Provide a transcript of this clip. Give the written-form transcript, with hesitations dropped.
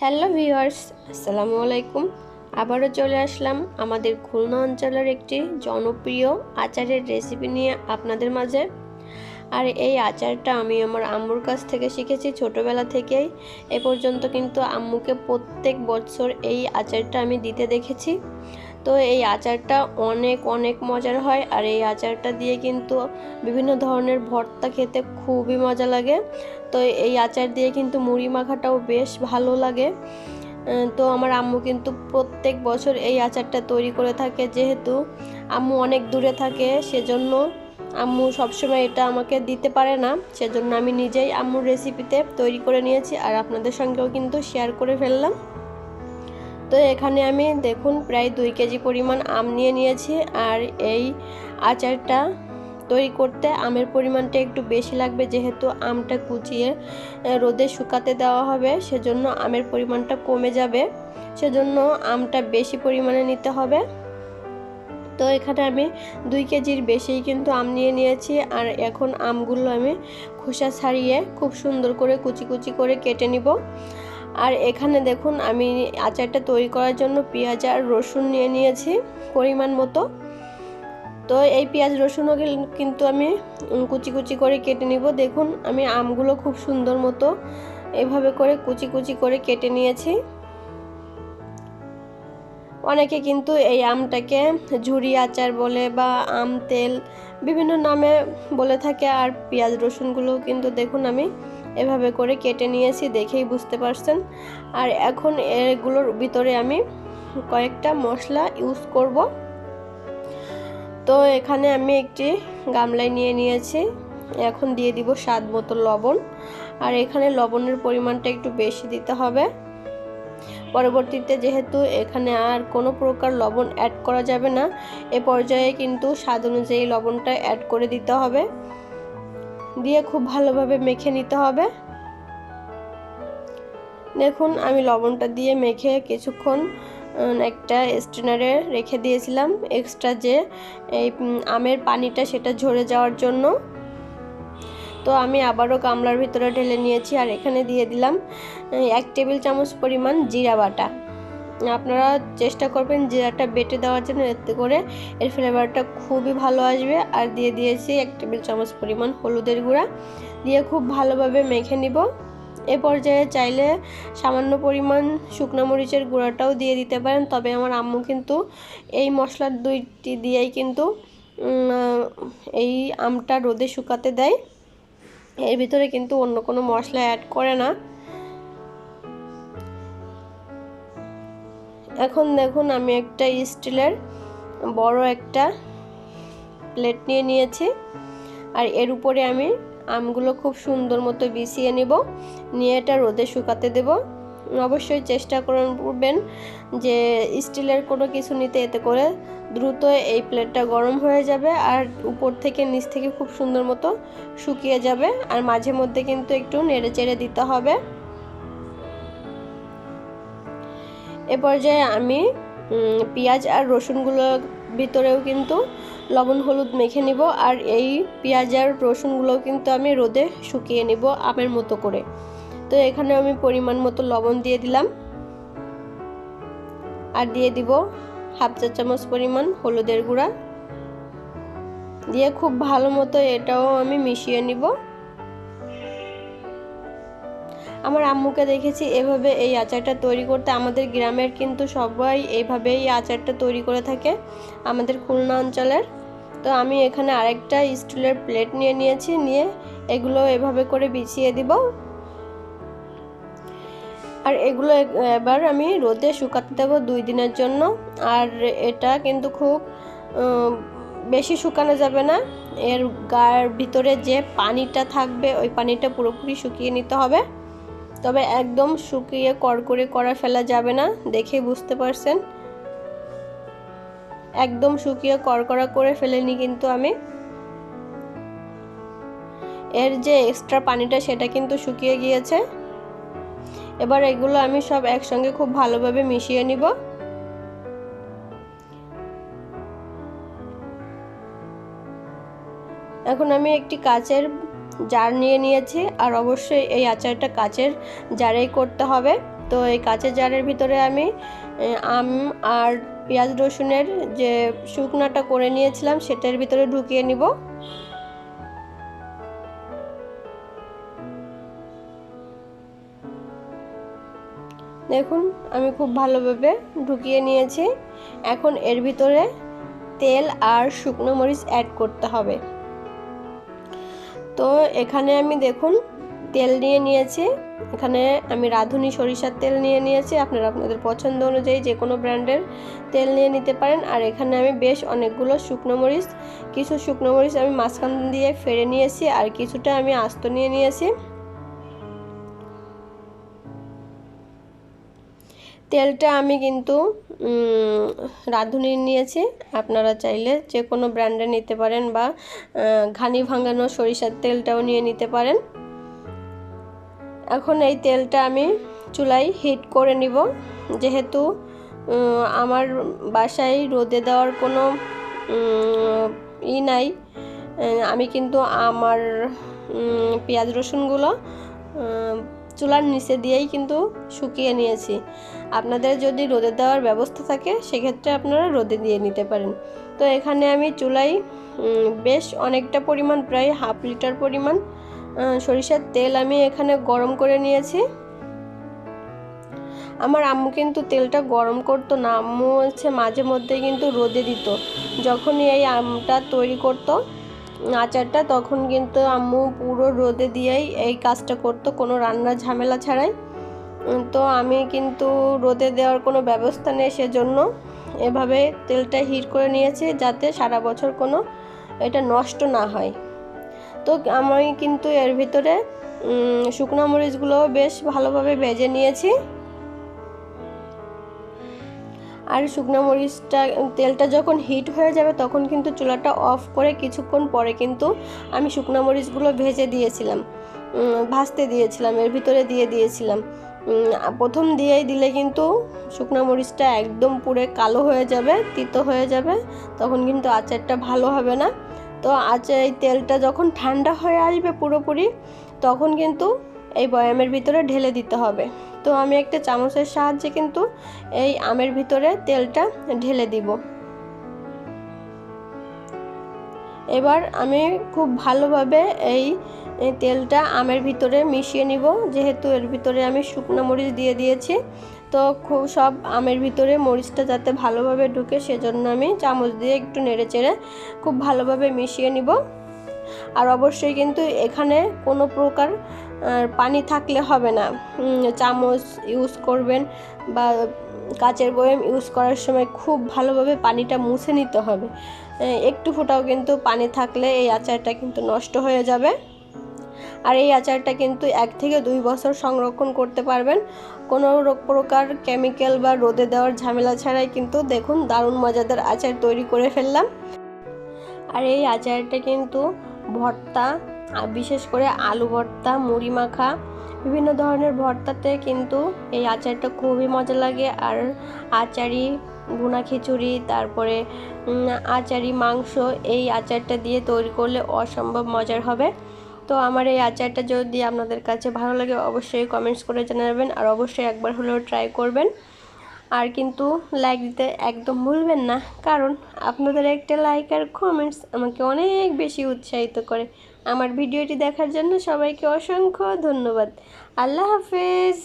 Hello viewers, আসসালামু আলাইকুম। আবারও চলে আসলাম আমাদের খুলনা অঞ্চলের একটি জনপ্রিয় আচারের রেসিপি নিয়ে আপনাদের মাঝে। আর এই আচারটা আমি আমার আম্মুর কাছ থেকে শিখেছি ছোটোবেলা থেকেই। এ পর্যন্ত কিন্তু আম্মুকে প্রত্যেক বছর এই আচারটা আমি দিতে দেখেছি। তো এই আচারটা অনেক অনেক মজার হয়, আর এই আচারটা দিয়ে কিন্তু বিভিন্ন ধরনের ভর্তা খেতে খুবই মজা লাগে। তো এই আচার দিয়ে কিন্তু মুড়ি মাখাটাও বেশ ভালো লাগে। তো আমার আম্মু কিন্তু প্রত্যেক বছর এই আচারটা তৈরি করে থাকে। যেহেতু আম্মু অনেক দূরে থাকে, সেজন্য আম্মু সবসময় এটা আমাকে দিতে পারে না, সেজন্য আমি নিজেই আম্মুর রেসিপিতে তৈরি করে নিয়েছি আর আপনাদের সঙ্গেও কিন্তু শেয়ার করে ফেললাম। তো এখানে আমি দেখুন প্রায় 2 কেজি পরিমাণ আম নিয়ে নিয়েছি। আর এই আচারটা তৈরি করতে আমের পরিমাণটা একটু বেশি লাগবে, যেহেতু আমটা কুচিয়ে রোদে শুকাতে দেওয়া হবে, সেজন্য আমের পরিমাণটা কমে যাবে, সেজন্য আমটা বেশি পরিমাণে নিতে হবে। তো এখানে আমি 2 কেজির বেশিই কিন্তু আম নিয়ে নিয়েছি। আর এখন আমগুলো আমি খোসা ছাড়িয়ে খুব সুন্দর করে কুচি কুচি করে কেটে নিব। আর এখানে দেখুন আমি আচারটা তৈরি করার জন্য পেঁয়াজ আর রসুন নিয়ে নিয়েছি পরিমাণ মতো। তো এই পেঁয়াজ রসুনও কিন্তু আমি কুচি কুচি করে কেটে নিব। দেখুন আমি আমগুলো খুব সুন্দর মতো এভাবে করে কুচি কুচি করে কেটে নিয়েছি। অনেকে কিন্তু এই আমটাকে ঝুরি আচার বলে বা আম তেল বিভিন্ন নামে বলে থাকে। আর পেঁয়াজ রসুনগুলোও কিন্তু দেখুন আমি এভাবে করে কেটে নিয়েছি, দেখেই বুঝতে পারছেন। আর এখন এগুলোর ভিতরে আমি কয়েকটা মশলা ইউজ করব। তো এখানে আমি একটি গামলায় নিয়ে নিয়েছি, এখন দিয়ে দিব স্বাদ মতো লবণ। আর এখানে লবণের পরিমাণটা একটু বেশি দিতে হবে। পরবর্তীতে যেহেতু এখানে আর কোনো প্রকার লবণ অ্যাড করা যাবে না, এ পর্যায়ে কিন্তু স্বাদ অনুযায়ী লবণটা অ্যাড করে দিতে হবে, দিয়ে খুব ভালোভাবে মেখে নিতে হবে। দেখুন আমি লবণটা দিয়ে মেখে কিছুক্ষণ একটা স্ট্রেনারে রেখে দিয়েছিলাম, এক্সট্রা যে এই আমের পানিটা সেটা ঝরে যাওয়ার জন্য। তো আমি আবারও গামলার ভিতরে ঢেলে নিয়েছি। আর এখানে দিয়ে দিলাম 1 টেবিল চামচ পরিমাণ জিরা বাটা। আপনারা চেষ্টা করবেন জিরাটা বেটে দেওয়ার জন্য, এতে করে এর ফ্লেভারটা খুবই ভালো আসবে। আর দিয়ে দিয়েছি 1 টেবিল চামচ পরিমাণ হলুদের গুঁড়া, দিয়ে খুব ভালোভাবে মেখে নিব। এ পর্যায়ে চাইলে সামান্য পরিমাণ শুকনো মরিচের গুঁড়াটাও দিয়ে দিতে পারেন, তবে আমার আম্মু কিন্তু এই মশলার দুইটি দিয়েই কিন্তু এই আমটা রোদে শুকাতে দেয়, এর ভিতরে কিন্তু অন্য কোনো মশলা অ্যাড করে না। এখন দেখুন আমি একটা স্টিলের বড় একটা প্লেট নিয়ে নিয়েছি। আর এর উপরে আমি আমগুলো খুব সুন্দর মতো বিছিয়ে নিব, নিয়ে এটা রোদে শুকাতে দেব। অবশ্যই চেষ্টা করবেন যে স্টিলের কোনো কিছু নিতে, এতে করে দ্রুত এই প্লেটটা গরম হয়ে যাবে আর উপর থেকে নিচ থেকে খুব সুন্দর মতো শুকিয়ে যাবে। আর মাঝে মধ্যে কিন্তু একটু নেড়ে চেড়ে দিতে হবে। এ পর্যায়ে আমি পেঁয়াজ আর রসুনগুলোর ভিতরেও কিন্তু লবণ হলুদ মেখে নিব। আর এই পেঁয়াজ আর রসুনগুলোও কিন্তু আমি রোদে শুকিয়ে নিব আমের মতো করে। তো এখানে আমি পরিমাণ মতো লবণ দিয়ে দিলাম, আর দিয়ে দিব 1/2 চা চামচ পরিমাণ হলুদের গুঁড়া, দিয়ে খুব ভালো মতো এটাও আমি মিশিয়ে নিব। আমার আম্মুকে দেখেছি এভাবে এই আচারটা তৈরি করতে। আমাদের গ্রামের কিন্তু সবাই এইভাবেই আচারটা তৈরি করে থাকে, আমাদের খুলনা অঞ্চলের। তো আমি এখানে আরেকটা স্টিলের প্লেট নিয়ে নিয়েছি, নিয়ে এগুলো এভাবে করে বিছিয়ে দিব। আর এগুলো এবার আমি রোদে শুকাতে দেব 2 দিনের জন্য। আর এটা কিন্তু খুব বেশি শুকানো যাবে না, এর গায়ের ভিতরে যে পানিটা থাকবে ওই পানিটা পুরোপুরি শুকিয়ে নিতে হবে। তবে একদম শুকিয়ে কড়কড়ে করা ফেলা যাবে না, দেখে বুঝতে পারছেন। একদম শুকিয়ে কড়কড়া করে ফেলেনি কিন্তু আমি, এর যে এক্সট্রা পানিটা সেটা কিন্তু শুকিয়ে গিয়েছে। এবার এগুলো আমি সব একসঙ্গে খুব ভালোভাবে মিশিয়ে নিব। এখন আমি একটি কাচের জার নিয়ে নিয়েছি, আর অবশ্যই এই আচারটা কাচের জারেই করতে হবে। তো এই কাঁচের জারের ভিতরে আমি আম আর পেঁয়াজ রসুনের যে শুকনাটা করে নিয়েছিলাম সেটার ভিতরে ঢুকিয়ে নিব। দেখুন আমি খুব ভালোভাবে ঢুকিয়ে নিয়েছি। এখন এর ভিতরে তেল আর শুকনো মরিচ অ্যাড করতে হবে। তো এখানে আমি দেখুন তেল নিয়ে নিয়েছি, এখানে আমি রাঁধুনি সরিষার তেল নিয়ে নিয়েছি। আপনারা আপনাদের পছন্দ অনুযায়ী যে কোনো ব্র্যান্ডের তেল নিয়ে নিতে পারেন। আর এখানে আমি বেশ অনেকগুলো শুকনো মরিচ, কিছু শুকনো মরিচ আমি মাঝখান দিয়ে ফেড়ে নিয়েছি আর কিছুটা আমি আস্ত নিয়ে নিয়েছি। তেলটা আমি কিন্তু রাঁধুনি নিয়েছি, আপনারা চাইলে যে কোনো ব্র্যান্ডে নিতে পারেন বা ঘানি ভাঙানো সরিষার তেলটাও নিয়ে নিতে পারেন। এখন এই তেলটা আমি চুলায় হিট করে নিব। যেহেতু আমার বাসায় রোদে দেওয়ার কোনো নাই, আমি কিন্তু আমার পেঁয়াজ রসুনগুলো চুলার নিচে দিয়েই কিন্তু শুকিয়ে নিয়েছি। আপনাদের যদি রোদে দেওয়ার ব্যবস্থা থাকে সেক্ষেত্রে আপনারা রোদে দিয়ে নিতে পারেন। তো এখানে আমি চুলায় বেশ অনেকটা পরিমাণ, প্রায় হাফ লিটার পরিমাণ সরিষার তেল আমি এখানে গরম করে নিয়েছি। আমার আম্মু কিন্তু তেলটা গরম করতো না, আম্মু হচ্ছে মাঝে মধ্যে কিন্তু রোদে দিত। যখনই এই আমটা তৈরি করতো আচারটা, তখন কিন্তু আম্মু পুরো রোদে দিয়েই এই কাজটা করতো, কোনো রান্নার ঝামেলা ছাড়াই। তো আমি কিন্তু রোদে দেওয়ার কোনো ব্যবস্থা নেই, সেজন্য এভাবে তেলটা হিট করে নিয়েছি যাতে সারা বছর কোনো এটা নষ্ট না হয়। তো আমি কিন্তু এর ভিতরে শুকনো মরিচগুলো বেশ ভালোভাবে ভেজে নিয়েছি। আর শুকনো মরিচটা তেলটা যখন হিট হয়ে যাবে তখন কিন্তু চুলাটা অফ করে কিছুক্ষণ পরে কিন্তু আমি শুকনো মরিচগুলো ভেজে দিয়েছিলাম, ভাজতে দিয়েছিলাম, এর ভিতরে দিয়ে দিয়েছিলাম। প্রথম দিয়েই দিলে কিন্তু শুকনো মরিচটা একদম পুরো কালো হয়ে যাবে, তিতো হয়ে যাবে, তখন কিন্তু আচারটা ভালো হবে না। তো এই তেলটা যখন ঠান্ডা হয়ে আসবে পুরোপুরি তখন কিন্তু এই বয়ামের ভিতরে ঢেলে দিতে হবে। তো আমি একটা চামচের সাহায্যে কিন্তু এই আমের ভিতরে তেলটা ঢেলে দিব। এবার আমি খুব ভালোভাবে এই তেলটা আমের ভিতরে মিশিয়ে নিব। যেহেতু এর ভিতরে আমি শুকনো মরিচ দিয়ে দিয়েছি, তো খুব সব আমের ভিতরে মরিচটা যাতে ভালোভাবে ঢুকে সেজন্য আমি চামচ দিয়ে একটু নেড়েচেড়ে খুব ভালোভাবে মিশিয়ে নিব। আর অবশ্যই কিন্তু এখানে কোনো প্রকার পানি থাকলে হবে না। চামচ ইউজ করবেন বা কাচের বয়াম ইউজ করার সময় খুব ভালোভাবে পানিটা মুছে নিতে হবে। একটু ফোঁটাও কিন্তু পানি থাকলে এই আচারটা কিন্তু নষ্ট হয়ে যাবে। আর এই আচারটা কিন্তু 1 থেকে 2 বছর সংরক্ষণ করতে পারবেন, কোনো প্রকার কেমিক্যাল বা রোদে দেওয়ার ঝামেলা ছাড়াই। কিন্তু দেখুন দারুণ মজাদার আচার তৈরি করে ফেললাম। আর এই আচারটা কিন্তু ভর্তা, বিশেষ করে আলু ভর্তা, মুড়ি মাখা, বিভিন্ন ধরনের ভর্তাতে কিন্তু এই আচারটা খুবই মজা লাগে। আর আচারি ভুনা খিচুড়ি, তারপরে আচারি মাংস, এই আচারটা দিয়ে তৈরি করলে অসম্ভব মজার হবে। তো আমার এই আচারটা যদি আপনাদের কাছে ভালো লাগে অবশ্যই কমেন্টস করে জানাবেন, আর অবশ্যই একবার হলেও ট্রাই করবেন। আর কিন্তু লাইক দিতে একদম ভুলবেন না, কারণ আপনাদের একটা লাইক আর কমেন্টস আমাকে অনেক বেশি উৎসাহিত করে। আমার ভিডিওটি দেখার জন্য সবাইকে অসংখ্য ধন্যবাদ। আল্লাহ হাফেজ।